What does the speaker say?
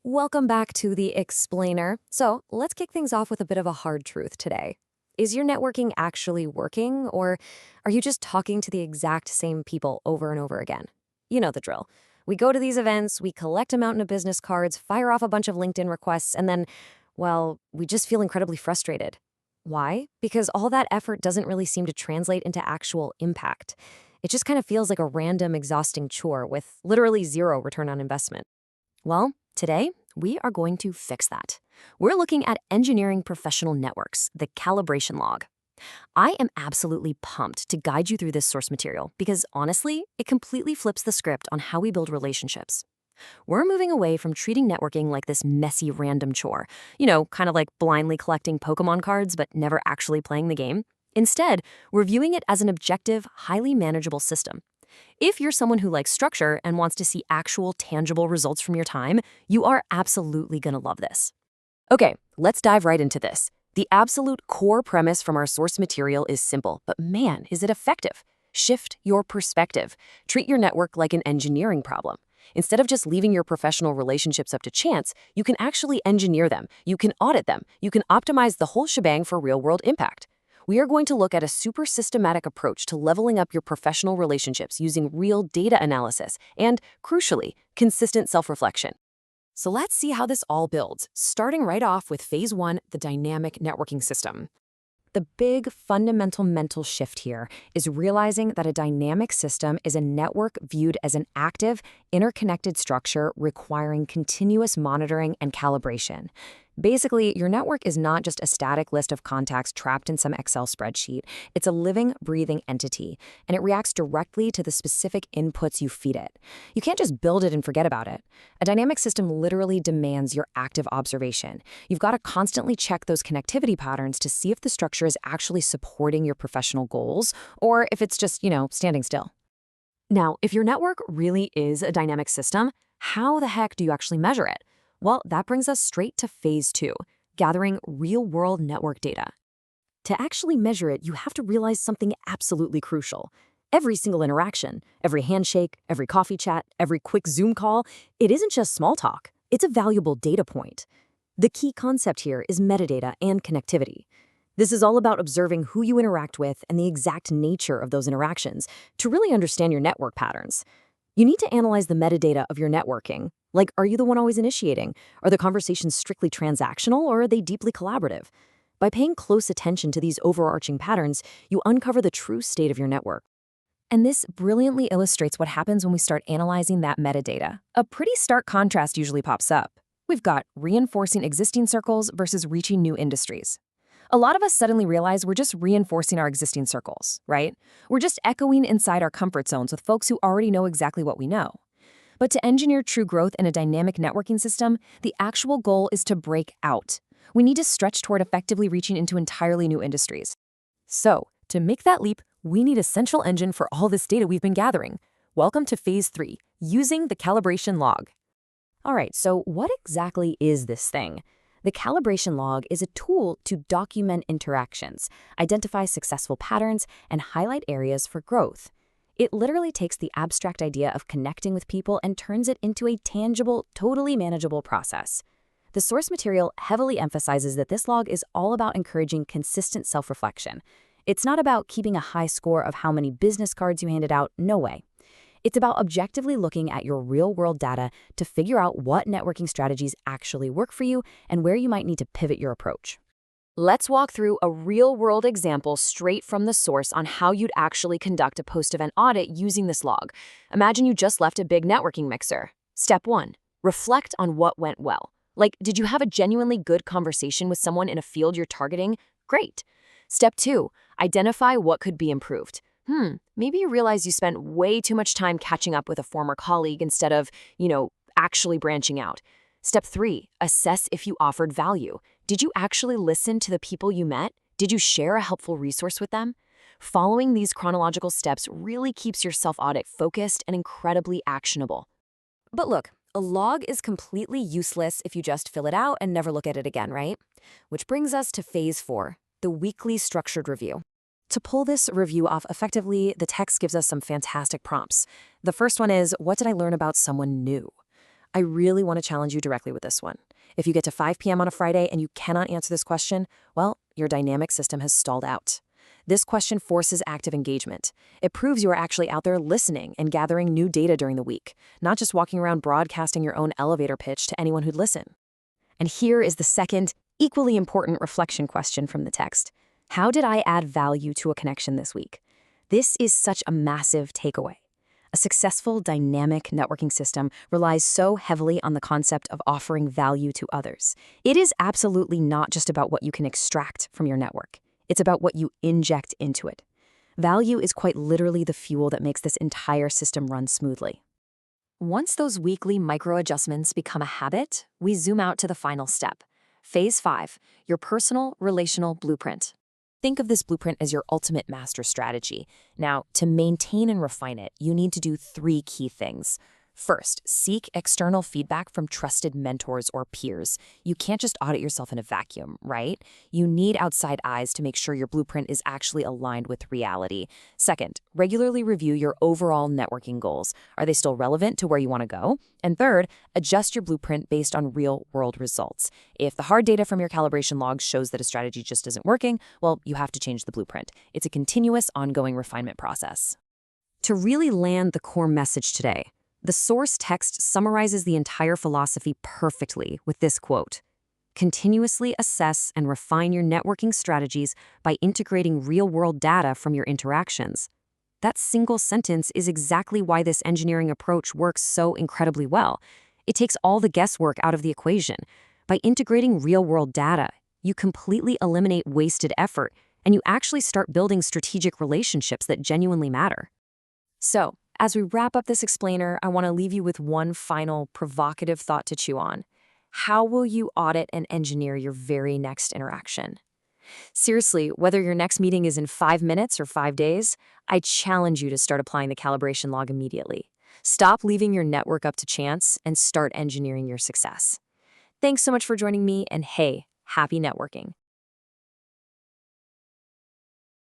Welcome back to the Explainer. So let's kick things off with a bit of a hard truth today. Is your networking actually working, or are you just talking to the exact same people over and over again? You know the drill. We go to these events, we collect a mountain of business cards, fire off a bunch of LinkedIn requests, and then, well, we just feel incredibly frustrated. Why? Because all that effort doesn't really seem to translate into actual impact. It just kind of feels like a random, exhausting chore with literally zero return on investment. Well, today, we are going to fix that. We're looking at engineering professional networks, the calibration log. I am absolutely pumped to guide you through this source material because honestly, it completely flips the script on how we build relationships. We're moving away from treating networking like this messy random chore, kind of like blindly collecting Pokemon cards but never actually playing the game. Instead, we're viewing it as an objective, highly manageable system. If you're someone who likes structure and wants to see actual, tangible results from your time, you are absolutely going to love this. Okay, let's dive right into this. The absolute core premise from our source material is simple, but man, is it effective. Shift your perspective. Treat your network like an engineering problem. Instead of just leaving your professional relationships up to chance, you can actually engineer them, you can audit them, you can optimize the whole shebang for real-world impact. We are going to look at a super systematic approach to leveling up your professional relationships using real data analysis and, crucially, consistent self-reflection. So let's see how this all builds, starting right off with phase one, the dynamic networking system. The big fundamental mental shift here is realizing that a dynamic system is a network viewed as an active, interconnected structure requiring continuous monitoring and calibration. Basically, your network is not just a static list of contacts trapped in some Excel spreadsheet. It's a living, breathing entity, and it reacts directly to the specific inputs you feed it. You can't just build it and forget about it. A dynamic system literally demands your active observation. You've got to constantly check those connectivity patterns to see if the structure is actually supporting your professional goals or if it's just, standing still. Now, if your network really is a dynamic system, how the heck do you actually measure it? Well, that brings us straight to phase two, gathering real-world network data. To actually measure it, you have to realize something absolutely crucial. Every single interaction, every handshake, every coffee chat, every quick Zoom call, it isn't just small talk. It's a valuable data point. The key concept here is metadata and connectivity. This is all about observing who you interact with and the exact nature of those interactions to really understand your network patterns. You need to analyze the metadata of your networking. Like, are you the one always initiating? Are the conversations strictly transactional or are they deeply collaborative? By paying close attention to these overarching patterns, you uncover the true state of your network. And this brilliantly illustrates what happens when we start analyzing that metadata. A pretty stark contrast usually pops up. We've got reinforcing existing circles versus reaching new industries. A lot of us suddenly realize we're just reinforcing our existing circles, right? We're just echoing inside our comfort zones with folks who already know exactly what we know. But to engineer true growth in a dynamic networking system, the actual goal is to break out. We need to stretch toward effectively reaching into entirely new industries. So, to make that leap, we need a central engine for all this data we've been gathering. Welcome to phase three, using the calibration log. All right, so what exactly is this thing? The calibration log is a tool to document interactions, identify successful patterns, and highlight areas for growth. It literally takes the abstract idea of connecting with people and turns it into a tangible, totally manageable process. The source material heavily emphasizes that this log is all about encouraging consistent self-reflection. It's not about keeping a high score of how many business cards you handed out, no way. It's about objectively looking at your real-world data to figure out what networking strategies actually work for you and where you might need to pivot your approach. Let's walk through a real-world example straight from the source on how you'd actually conduct a post-event audit using this log. Imagine you just left a big networking mixer. Step 1. Reflect on what went well. Like, did you have a genuinely good conversation with someone in a field you're targeting? Great. Step 2. Identify what could be improved. Maybe you realize you spent way too much time catching up with a former colleague instead of, actually branching out. Step 3. Assess if you offered value. Did you actually listen to the people you met? Did you share a helpful resource with them? Following these chronological steps really keeps your self-audit focused and incredibly actionable. But look, a log is completely useless if you just fill it out and never look at it again, right? Which brings us to phase 4, the weekly structured review. To pull this review off effectively, the text gives us some fantastic prompts. The first one is, what did I learn about someone new? I really want to challenge you directly with this one. If you get to 5 p.m. on a Friday and you cannot answer this question, well, your dynamic system has stalled out. This question forces active engagement. It proves you are actually out there listening and gathering new data during the week, not just walking around broadcasting your own elevator pitch to anyone who'd listen. And here is the second, equally important reflection question from the text. How did I add value to a connection this week? This is such a massive takeaway. A successful, dynamic networking system relies so heavily on the concept of offering value to others. It is absolutely not just about what you can extract from your network. It's about what you inject into it. Value is quite literally the fuel that makes this entire system run smoothly. Once those weekly micro-adjustments become a habit, we zoom out to the final step. Phase 5, your personal relational blueprint. Think of this blueprint as your ultimate master strategy. Now, to maintain and refine it, you need to do 3 key things. First, seek external feedback from trusted mentors or peers. You can't just audit yourself in a vacuum, right? You need outside eyes to make sure your blueprint is actually aligned with reality. Second, regularly review your overall networking goals. Are they still relevant to where you want to go? And third, adjust your blueprint based on real-world results. If the hard data from your calibration log shows that a strategy just isn't working, well, you have to change the blueprint. It's a continuous, ongoing refinement process. To really land the core message today, the source text summarizes the entire philosophy perfectly with this quote: continuously assess and refine your networking strategies by integrating real-world data from your interactions. That single sentence is exactly why this engineering approach works so incredibly well. It takes all the guesswork out of the equation. By integrating real-world data, you completely eliminate wasted effort, and you actually start building strategic relationships that genuinely matter. So, as we wrap up this explainer, I want to leave you with one final provocative thought to chew on. How will you audit and engineer your very next interaction? Seriously, whether your next meeting is in 5 minutes or 5 days, I challenge you to start applying the calibration log immediately. Stop leaving your network up to chance and start engineering your success. Thanks so much for joining me, and hey, happy networking.